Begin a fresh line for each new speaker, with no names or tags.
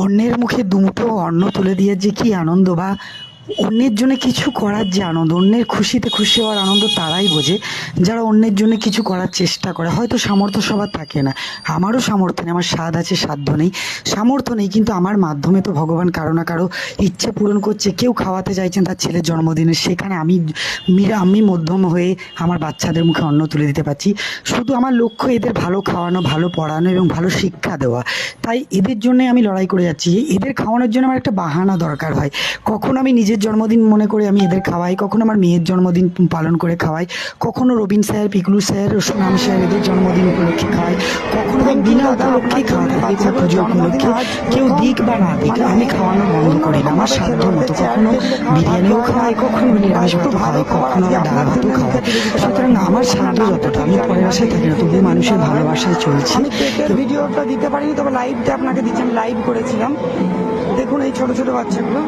অন্যের মুখে দুমুঠো অন্ন তুলে দিয়ে যে কি আনন্দ, বা অন্যের জন্য কিছু করার যে আনন্দ, অন্যের খুশিতে খুশি হওয়ার আনন্দ তারাই বোঝে যারা অন্যের জন্য কিছু করার চেষ্টা করে। হয়তো সামর্থ্য সবার থাকে না, আমারও সামর্থ্য নেই, আমার স্বাদ আছে সাধ্য নেই, সামর্থ্য নেই, কিন্তু আমার মাধ্যমে তো ভগবান কারো না কারো ইচ্ছে পূরণ করছে। কেউ খাওয়াতে চাইছেন তার ছেলের জন্মদিনে, সেখানে আমি মধ্যম হয়ে আমার বাচ্চাদের মুখে অন্ন তুলে দিতে পারছি। শুধু আমার লক্ষ্য এদের ভালো খাওয়ানো, ভালো পড়ানো এবং ভালো শিক্ষা দেওয়া। তাই এদের জন্যে আমি লড়াই করে যাচ্ছি। এদের খাওয়ানোর জন্য আমার একটা বাহানা দরকার হয়। কখনো আমি নিজের জন্মদিন মনে করে আমি এদের খাওয়াই, কখনো আমার মেয়ের জন্মদিন পালন করে খাওয়াই, কখনো রবিন স্যার, পিকলু স্যার, সুনাম স্যার এদের জন্মদিন উপলক্ষে খাওয়াই, কখনো বা বিনা উপলক্ষেই খাওয়াতে হয়, কোনো পুজো উপলক্ষে। কেউ দিক বা না দিক, আমি খাওয়ানো বন্ধ করি না, আমার সাধ্য মতো। কখনো বিরিয়ানিও খাওয়াই, কখনো নিরামিষ ভাতও খাওয়াই, কখনো আবার ডাল ভাতও খাওয়াই। সুতরাং আমার সাধ্য যতটা, আমি পরের আশায় থাকি না, তবুও মানুষের ভালোবাসায় চলছি।
আমি কেকের ভিডিওটা দিতে পারিনি, তবে লাইভটা আপনাকে দিচ্ছি। আমি লাইভ করেছিলাম, দেখুন এই ছোট ছোট বাচ্চাগুলো।